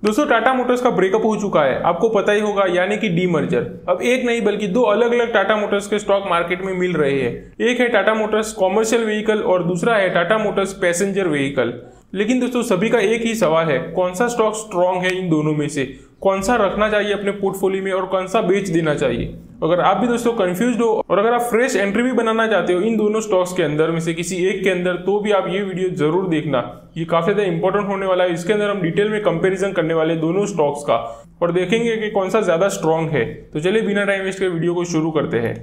दोस्तों टाटा मोटर्स का ब्रेकअप हो चुका है, आपको पता ही होगा, यानी कि डीमर्जर। अब एक नहीं बल्कि दो अलग अलग टाटा मोटर्स के स्टॉक मार्केट में मिल रहे हैं। एक है टाटा मोटर्स कॉमर्शियल व्हीकल और दूसरा है टाटा मोटर्स पैसेंजर व्हीकल। लेकिन दोस्तों सभी का एक ही सवाल है, कौन सा स्टॉक स्ट्रांग है इन दोनों में से, कौन सा रखना चाहिए अपने पोर्टफोलियो में और कौन सा बेच देना चाहिए। अगर आप भी दोस्तों कंफ्यूज्ड हो और अगर आप फ्रेश एंट्री भी बनाना चाहते हो इन दोनों स्टॉक्स के अंदर में से किसी एक के अंदर, तो भी आप ये वीडियो जरूर देखना। ये काफी ज्यादा इंपॉर्टेंट होने वाला है। इसके अंदर हम डिटेल में कंपैरिजन करने वाले दोनों स्टॉक्स का और देखेंगे कि कौन सा ज्यादा स्ट्रांग है। तो चलिए बिना टाइम वेस्ट के वीडियो को शुरू करते हैं।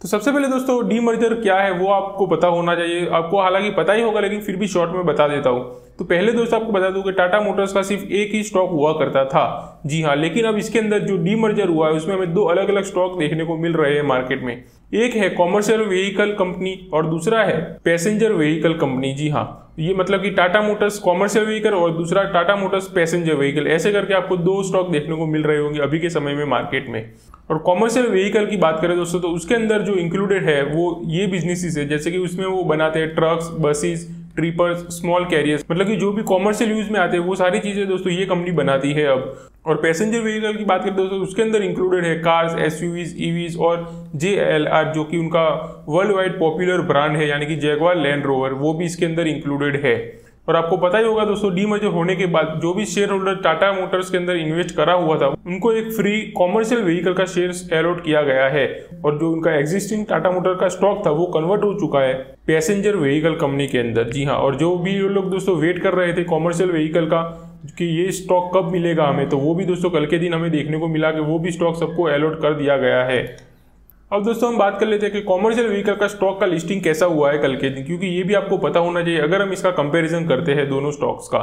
तो सबसे पहले दोस्तों डीमर्जर क्या है वो आपको पता होना चाहिए। आपको हालांकि पता ही होगा लेकिन फिर भी शॉर्ट में बता देता हूँ। तो पहले दोस्तों आपको बता दूं कि टाटा मोटर्स का सिर्फ एक ही स्टॉक हुआ करता था। जी हाँ, लेकिन अब इसके अंदर जो डीमर्जर हुआ है उसमें हमें दो अलग अलग स्टॉक देखने को मिल रहे हैं मार्केट में। एक है कॉमर्शियल व्हीकल कंपनी और दूसरा है पैसेंजर व्हीकल कंपनी। जी हाँ, ये मतलब कि टाटा मोटर्स कॉमर्शियल व्हीकल और दूसरा टाटा मोटर्स पैसेंजर व्हीकल, ऐसे करके आपको दो स्टॉक देखने को मिल रहे होंगे अभी के समय में मार्केट में। और कॉमर्शियल व्हीकल की बात करें दोस्तों तो उसके अंदर जो इंक्लूडेड है वो ये बिजनेसेस है, जैसे कि उसमें वो बनाते हैं ट्रक्स, बसेस, ट्रिपर्स, स्मॉल कैरियर्स, मतलब कि जो भी कॉमर्शियल यूज में आते हैं वो सारी चीजें दोस्तों ये कंपनी बनाती है अब। और पैसेंजर व्हीकल की बात करें दोस्तों उसके अंदर इंक्लूडेड है कार्स, एसयूवीज, ईवीज और JLR जो कि उनका वर्ल्ड वाइड पॉपुलर ब्रांड है, यानी कि जैगवार लैंड रोवर, वो भी इसके अंदर इंक्लूडेड है। और आपको पता ही होगा दोस्तों डीमर्जर होने के बाद जो भी शेयर होल्डर टाटा मोटर्स के अंदर इन्वेस्ट करा हुआ था उनको एक फ्री कॉमर्शियल व्हीकल का शेयर्स अलॉट किया गया है। और जो उनका एग्जिस्टिंग टाटा मोटर का स्टॉक था वो कन्वर्ट हो चुका है पैसेंजर व्हीकल कंपनी के अंदर। जी हाँ, और जो भी लोग दोस्तों वेट कर रहे थे कॉमर्शियल व्हीकल का कि ये स्टॉक कब मिलेगा हमें, तो वो भी दोस्तों कल के दिन हमें देखने को मिला कि वो भी स्टॉक सबको अलॉट कर दिया गया है। अब दोस्तों हम बात कर लेते हैं कि कॉमर्शियल व्हीकल का स्टॉक का लिस्टिंग कैसा हुआ है कल के दिन, क्योंकि ये भी आपको पता होना चाहिए अगर हम इसका कंपैरिजन करते हैं दोनों स्टॉक्स का।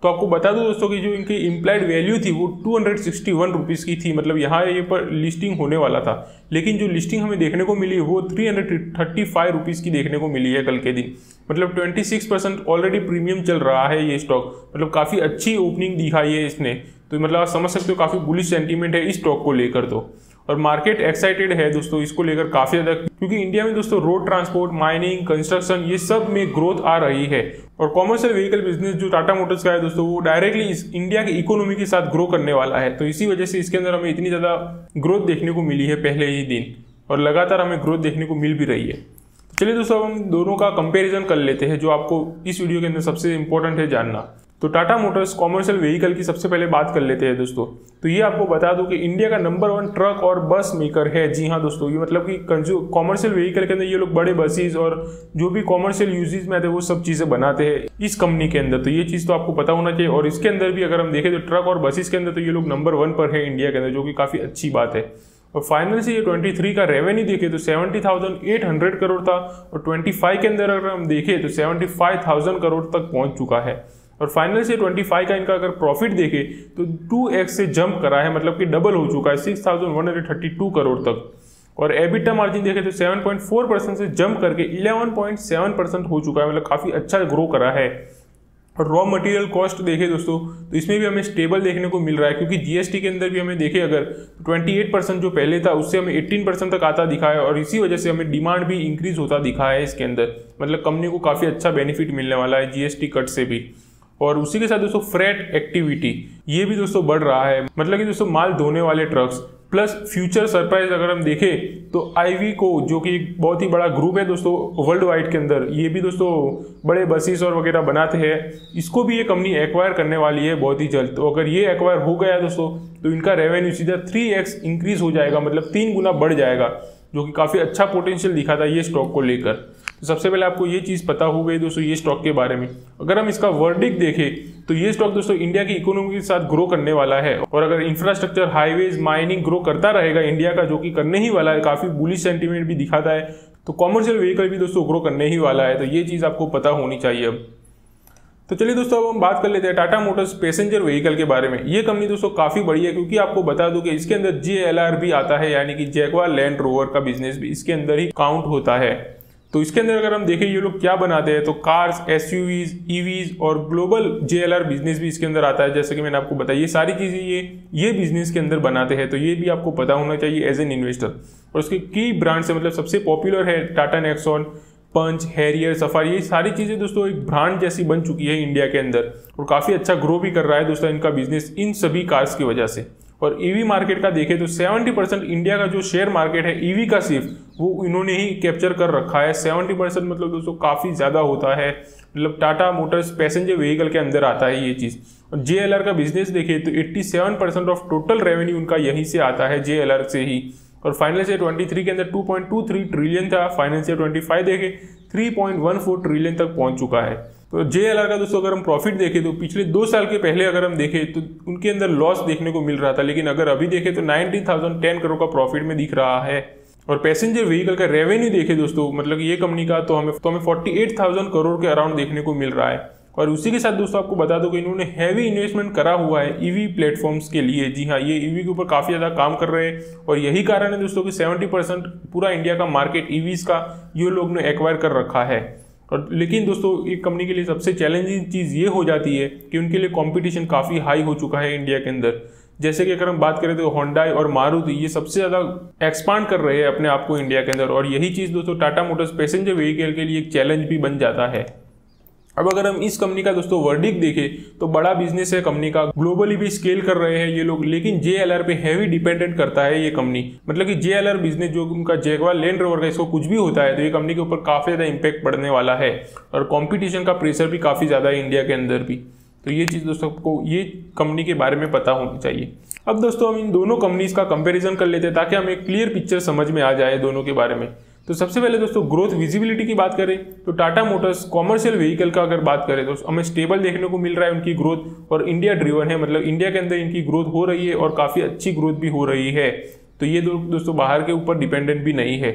तो आपको बता दूं दोस्तों कि जो इनकी इम्प्लाइड वैल्यू थी वो 261 रुपीज़ की थी, मतलब यहाँ ये पर लिस्टिंग होने वाला था, लेकिन जो लिस्टिंग हमें देखने को मिली वो 335 रुपीज़ की देखने को मिली है कल के दिन। मतलब 26% ऑलरेडी प्रीमियम चल रहा है ये स्टॉक, मतलब काफ़ी अच्छी ओपनिंग दिखाई है इसने। तो मतलब आप समझ सकते हो काफ़ी बुलिश सेंटीमेंट है इस स्टॉक को लेकर। तो और मार्केट एक्साइटेड है दोस्तों इसको लेकर काफी ज्यादा, क्योंकि इंडिया में दोस्तों रोड ट्रांसपोर्ट, माइनिंग, कंस्ट्रक्शन ये सब में ग्रोथ आ रही है। और कॉमर्शियल व्हीकल बिजनेस जो टाटा मोटर्स का है दोस्तों वो डायरेक्टली इंडिया की इकोनॉमी के साथ ग्रो करने वाला है। तो इसी वजह से इसके अंदर हमें इतनी ज्यादा ग्रोथ देखने को मिली है पहले ही दिन, और लगातार हमें ग्रोथ देखने को मिल भी रही है। चलिए दोस्तों हम दोनों का कंपेरिजन कर लेते हैं जो आपको इस वीडियो के अंदर सबसे इंपॉर्टेंट है जानना। तो टाटा मोटर्स कॉमर्शियल व्हीकल की सबसे पहले बात कर लेते हैं दोस्तों। तो ये आपको बता दूं कि इंडिया का नंबर 1 ट्रक और बस मेकर है। जी हाँ दोस्तों, ये मतलब कि कॉमर्शियल व्हीकल के अंदर ये लोग बड़े बसेस और जो भी कॉमर्शियल यूजेस में आते हैं वो सब चीजें बनाते हैं इस कंपनी के अंदर। तो ये चीज तो आपको पता होना चाहिए। और इसके अंदर भी अगर हम देखें तो ट्रक और बसेस के अंदर तो ये लोग नंबर 1 पर है इंडिया के अंदर, जो कि काफी अच्छी बात है। और फाइनल से ये 23 का रेवेन्यू देखे तो 70,800 करोड़ था, और 25 के अंदर अगर हम देखें तो 75,000 करोड़ तक पहुंच चुका है। और फाइनल से 25 का इनका अगर प्रॉफिट देखे तो 2x से जंप करा है, मतलब कि डबल हो चुका है 6,132 करोड़ तक। और एबिटा मार्जिन देखे तो 7.4% से जंप करके 11.7% हो चुका है, मतलब काफी अच्छा ग्रो करा है। और रॉ मटेरियल कॉस्ट देखे दोस्तों तो इसमें भी हमें स्टेबल देखने को मिल रहा है, क्योंकि जीएसटी के अंदर भी हमें देखे अगर 28% जो पहले था उससे हमें 18% तक आता दिखा है, और इसी वजह से हमें डिमांड भी इंक्रीज होता दिखा है इसके अंदर। मतलब कंपनी को काफी अच्छा बेनिफिट मिलने वाला है जीएसटी कट से भी। और उसी के साथ दोस्तों फ्रेट एक्टिविटी ये भी दोस्तों बढ़ रहा है, मतलब कि दोस्तों माल ढोने वाले ट्रक्स प्लस फ्यूचर सरप्राइज अगर हम देखें तो आईवी को, जो कि एक बहुत ही बड़ा ग्रुप है दोस्तों वर्ल्ड वाइड के अंदर, ये भी दोस्तों बड़े बसेस और वगैरह बनाते हैं, इसको भी ये कंपनी एक्वायर करने वाली है बहुत ही जल्द। तो अगर ये एक्वायर हो गया दोस्तों तो इनका रेवेन्यू सीधा 3x इंक्रीज हो जाएगा, मतलब 3 गुना बढ़ जाएगा, जो कि काफी अच्छा पोटेंशियल दिखा था ये स्टॉक को लेकर। तो सबसे पहले आपको ये चीज पता हो गई दोस्तों ये स्टॉक के बारे में। अगर हम इसका वर्डिक्ट देखें तो ये स्टॉक दोस्तों इंडिया की इकोनॉमी के साथ ग्रो करने वाला है, और अगर इंफ्रास्ट्रक्चर, हाईवेज, माइनिंग ग्रो करता रहेगा इंडिया का, जो कि करने ही वाला है, काफी बुलिश सेंटीमेंट भी दिखाता है, तो कॉमर्शियल व्हीकल भी दोस्तों ग्रो करने ही वाला है। तो ये चीज आपको पता होनी चाहिए अब। तो चलिए दोस्तों अब हम बात कर लेते हैं टाटा मोटर्स पैसेंजर व्हीकल के बारे में। ये कंपनी दोस्तों काफी बड़ी है, क्योंकि आपको बता दूं कि इसके अंदर JLR भी आता है, यानी कि जैगवार लैंड रोवर का बिजनेस भी इसके अंदर ही काउंट होता है। तो इसके अंदर अगर हम देखें ये लोग क्या बनाते हैं तो कार्स, एसयूवीज, ईवीज और ग्लोबल JLR बिजनेस भी इसके अंदर आता है। जैसे कि मैंने आपको बताया ये सारी चीजें ये बिजनेस के अंदर बनाते हैं, तो ये भी आपको पता होना चाहिए एज एन इन्वेस्टर। और उसके की ब्रांड से मतलब सबसे पॉपुलर है टाटा नेक्सॉन, पंच, हैरियर, सफारी, ये सारी चीज़ें दोस्तों एक ब्रांड जैसी बन चुकी है इंडिया के अंदर और काफ़ी अच्छा ग्रो भी कर रहा है दोस्तों इनका बिजनेस इन सभी कार्स की वजह से। और ईवी मार्केट का देखें तो 70% इंडिया का जो शेयर मार्केट है ईवी का सिर्फ वो इन्होंने ही कैप्चर कर रखा है। 70% मतलब दोस्तों काफ़ी ज़्यादा होता है, मतलब टाटा मोटर्स पैसेंजर व्हीकल के अंदर आता है ये चीज़। और JLR का बिजनेस देखें तो 87% ऑफ टोटल रेवेन्यू उनका यहीं से आता है, JLR से ही। और फाइनेंशियल 23 के अंदर 2.23 ट्रिलियन था, फाइनेंशियल 25 देखें 3.14 ट्रिलियन तक पहुंच चुका है। तो JLR का दोस्तों अगर हम प्रॉफिट देखें तो पिछले 2 साल के पहले अगर हम देखें तो उनके अंदर लॉस देखने को मिल रहा था, लेकिन अगर अभी देखें तो 19,010 करोड़ का प्रॉफिट में दिख रहा है। और पैसेंजर व्हीकल का रेवेन्यू देखें दोस्तों, मतलब ये कंपनी का तो हमें 48,000 करोड़ के अराउंड देखने को मिल रहा है। और उसी के साथ दोस्तों आपको बता दो कि इन्होंने हैवी इन्वेस्टमेंट करा हुआ है ईवी प्लेटफॉर्म्स के लिए। जी हाँ, ये ईवी के ऊपर काफ़ी ज़्यादा काम कर रहे हैं और यही कारण है दोस्तों कि 70% पूरा इंडिया का मार्केट ईवीज का ये लोग ने एक्वायर कर रखा है। और लेकिन दोस्तों एक कंपनी के लिए सबसे चैलेंजिंग चीज़ ये हो जाती है कि उनके लिए कंपटीशन काफ़ी हाई हो चुका है इंडिया के अंदर। जैसे कि अगर हम बात करें तो होंडाई और मारुति ये सबसे ज़्यादा एक्सपांड कर रहे हैं अपने आप को इंडिया के अंदर, और यही चीज़ दोस्तों टाटा मोटर्स पैसेंजर व्हीकल के लिए एक चैलेंज भी बन जाता है। अब अगर हम इस कंपनी का दोस्तों वर्डिक देखें तो बड़ा बिजनेस है कंपनी का, ग्लोबली भी स्केल कर रहे हैं ये लोग, लेकिन JLR पे हैवी डिपेंडेंट करता है ये कंपनी। मतलब कि JLR बिजनेस जो उनका जैगवार लैंड रोवर का, इसको कुछ भी होता है तो ये कंपनी के ऊपर काफ़ी ज़्यादा इंपैक्ट पड़ने वाला है और कंपटीशन का प्रेशर भी काफ़ी ज़्यादा है इंडिया के अंदर भी। तो ये चीज़ दोस्तों आपको ये कंपनी के बारे में पता होनी चाहिए। अब दोस्तों हम इन दोनों कंपनीज का कंपेरिजन कर लेते हैं ताकि हमें क्लियर पिक्चर समझ में आ जाए दोनों के बारे में। तो सबसे पहले दोस्तों ग्रोथ विजिबिलिटी की बात करें तो टाटा मोटर्स कॉमर्शियल व्हीकल का अगर बात करें तो हमें स्टेबल देखने को मिल रहा है उनकी ग्रोथ, और इंडिया ड्रिवन है, मतलब इंडिया के अंदर इनकी ग्रोथ हो रही है और काफ़ी अच्छी ग्रोथ भी हो रही है। तो ये दोस्तों बाहर के ऊपर डिपेंडेंट भी नहीं है।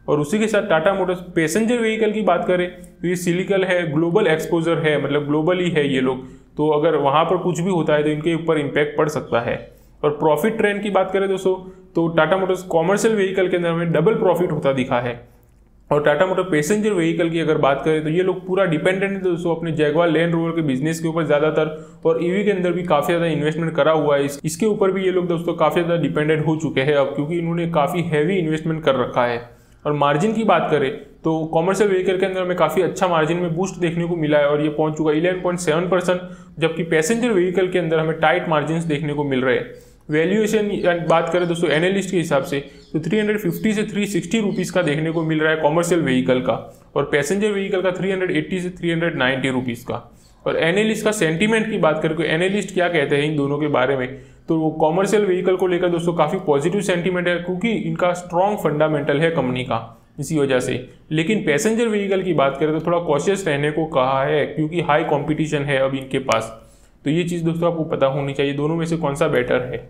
और उसी के साथ टाटा मोटर्स पैसेंजर व्हीकल की बात करें तो ये सिलिकल है, ग्लोबल एक्सपोजर है, मतलब ग्लोबली है ये लोग, तो अगर वहाँ पर कुछ भी होता है तो इनके ऊपर इम्पैक्ट पड़ सकता है। और प्रॉफिट ट्रेंड की बात करें दोस्तों तो टाटा मोटर्स कॉमर्शियल व्हीकल के अंदर हमें डबल प्रॉफिट होता दिखा है। और टाटा मोटर पैसेंजर व्हीकल की अगर बात करें तो ये लोग पूरा डिपेंडेंट है दोस्तों अपने जैगवार लैंड रोवर के बिजनेस के ऊपर ज़्यादातर, और ईवी के अंदर भी काफ़ी ज़्यादा इन्वेस्टमेंट करा हुआ है। इसके ऊपर भी ये लोग दोस्तों काफ़ी ज़्यादा डिपेंडेंट हो चुके हैं अब, क्योंकि इन्होंने काफ़ी हैवी इन्वेस्टमेंट कर रखा है। और मार्जिन की बात करें तो कॉमर्शियल व्हीकल के अंदर हमें काफ़ी अच्छा मार्जिन में बूस्ट देखने को मिला है और ये पहुंच चुका 11.7%, जबकि पैसेंजर व्हीकल के अंदर हमें टाइट मार्जिन देखने को मिल रहे हैं। वैल्यूएशन बात करें दोस्तों एनालिस्ट के हिसाब से तो 350 से 360 रुपीज़ का देखने को मिल रहा है कॉमर्शियल व्हीकल का, और पैसेंजर व्हीकल का 380 से 390 रुपीज़ का। और एनालिस्ट का सेंटीमेंट की बात करें तो एनालिस्ट क्या कहते हैं इन दोनों के बारे में, तो वो कॉमर्शियल व्हीकल को लेकर दोस्तों काफ़ी पॉजिटिव सेंटीमेंट है क्योंकि इनका स्ट्रॉन्ग फंडामेंटल है कंपनी का इसी वजह से। लेकिन पैसेंजर व्हीकल की बात करें तो थोड़ा कॉशियस रहने को कहा है क्योंकि हाई कॉम्पिटिशन है अब इनके पास। तो ये चीज़ दोस्तों आपको पता होनी चाहिए दोनों में से कौन सा बेटर है।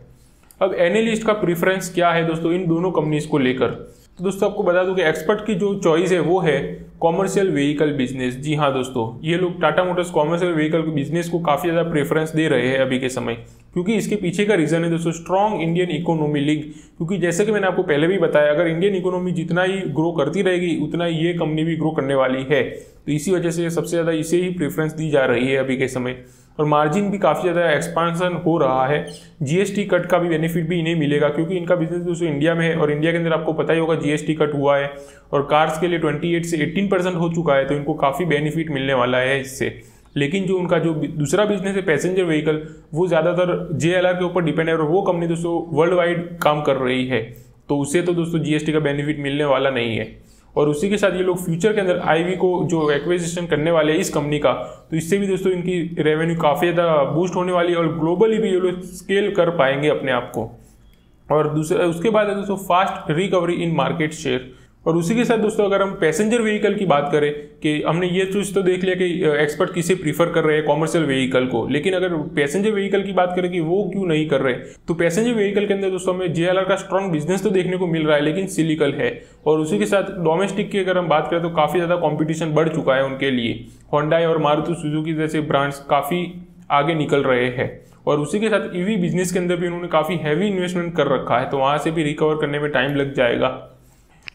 अब एनालिस्ट का प्रीफरेंस क्या है दोस्तों इन दोनों कंपनीज को लेकर, तो दोस्तों आपको बता दूं कि एक्सपर्ट की जो चॉइस है वो है कॉमर्शियल व्हीकल बिजनेस। जी हाँ दोस्तों, ये लोग Tata Motors commercial vehicle business को काफ़ी ज़्यादा प्रेफरेंस दे रहे हैं अभी के समय, क्योंकि इसके पीछे का रीज़न है दोस्तों स्ट्रॉन्ग इंडियन इकोनॉमी लिंक। क्योंकि जैसे कि मैंने आपको पहले भी बताया, अगर इंडियन इकोनॉमी जितना ही ग्रो करती रहेगी उतना ही ये कंपनी भी ग्रो करने वाली है। तो इसी वजह से सबसे ज़्यादा इसे ही प्रेफरेंस दी जा रही है अभी के समय। और मार्जिन भी काफ़ी ज़्यादा एक्सपांसन हो रहा है। जीएसटी कट का भी बेनिफिट भी इन्हें मिलेगा क्योंकि इनका बिजनेस दोस्तों इंडिया में है और इंडिया के अंदर आपको पता ही होगा जीएसटी कट हुआ है और कार्स के लिए 28 से 18% हो चुका है, तो इनको काफ़ी बेनिफिट मिलने वाला है इससे। लेकिन जो उनका जो दूसरा बिजनेस है पैसेंजर व्हीकल, वो ज़्यादातर JLR के ऊपर डिपेंड है और वो कंपनी दोस्तों वर्ल्ड वाइड काम कर रही है, तो उससे तो दोस्तों जीएसटी का बेनिफिट मिलने वाला नहीं है। और उसी के साथ ये लोग फ्यूचर के अंदर आईवी को जो एक्विजिशन करने वाले हैं इस कंपनी का, तो इससे भी दोस्तों इनकी रेवेन्यू काफ़ी ज़्यादा बूस्ट होने वाली है और ग्लोबली भी ये लोग स्केल कर पाएंगे अपने आप को। और दूसरा उसके बाद है दोस्तों fast recovery in market share. और उसी के साथ दोस्तों अगर हम पैसेंजर व्हीकल की बात करें कि हमने ये चीज़ तो देख लिया कि एक्सपर्ट किसे प्रीफर कर रहे हैं कॉमर्शियल व्हीकल को, लेकिन अगर पैसेंजर व्हीकल की बात करें कि वो क्यों नहीं कर रहे, तो पैसेंजर व्हीकल के अंदर दोस्तों हमें JLR का स्ट्रॉन्ग बिजनेस तो देखने को मिल रहा है लेकिन सिलिकल है। और उसी के साथ डोमेस्टिक की अगर हम बात करें तो काफ़ी ज़्यादा कॉम्पिटिशन बढ़ चुका है उनके लिए। होंडाई और मारुति सुजुकी जैसे ब्रांड्स काफ़ी आगे निकल रहे हैं। और उसी के साथ ईवी बिजनेस के अंदर भी उन्होंने काफ़ी हैवी इन्वेस्टमेंट कर रखा है, तो वहाँ से भी रिकवर करने में टाइम लग जाएगा।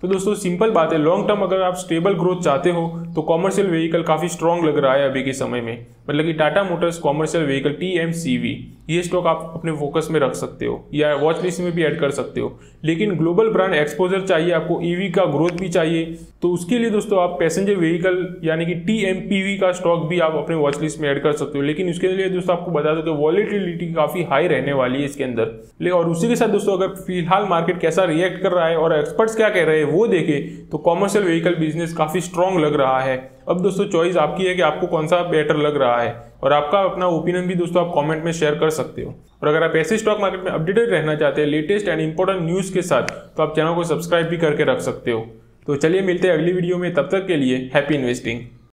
तो दोस्तों सिंपल बात है, लॉन्ग टर्म अगर आप स्टेबल ग्रोथ चाहते हो तो कॉमर्शियल व्हीकल काफ़ी स्ट्रॉन्ग लग रहा है अभी के समय में, मतलब कि Tata Motors commercial vehicle TMCV ये स्टॉक आप अपने फोकस में रख सकते हो या वॉच लिस्ट में भी ऐड कर सकते हो। लेकिन ग्लोबल ब्रांड एक्सपोजर चाहिए आपको, ईवी का ग्रोथ भी चाहिए, तो उसके लिए दोस्तों आप पैसेंजर व्हीकल यानी कि TMPV का स्टॉक भी आप अपने वॉच लिस्ट में ऐड कर सकते हो। लेकिन उसके लिए दोस्तों आपको बता दो कि वॉलेटिलिटी काफी हाई रहने वाली है इसके अंदर। और उसी के साथ दोस्तों अगर फिलहाल मार्केट कैसा रिएक्ट कर रहा है और एक्सपर्ट्स क्या कह रहे हैं वो देखे तो कॉमर्शियल व्हीकल बिजनेस काफी स्ट्रॉन्ग लग रहा है। अब दोस्तों चॉइस आपकी है कि आपको कौन सा बेटर लग रहा है, और आपका अपना ओपिनियन भी दोस्तों आप कमेंट में शेयर कर सकते हो। और अगर आप ऐसे स्टॉक मार्केट में अपडेटेड रहना चाहते हैं लेटेस्ट एंड इंपॉर्टेंट न्यूज़ के साथ, तो आप चैनल को सब्सक्राइब भी करके रख सकते हो। तो चलिए मिलते हैं अगली वीडियो में, तब तक के लिए हैप्पी इन्वेस्टिंग।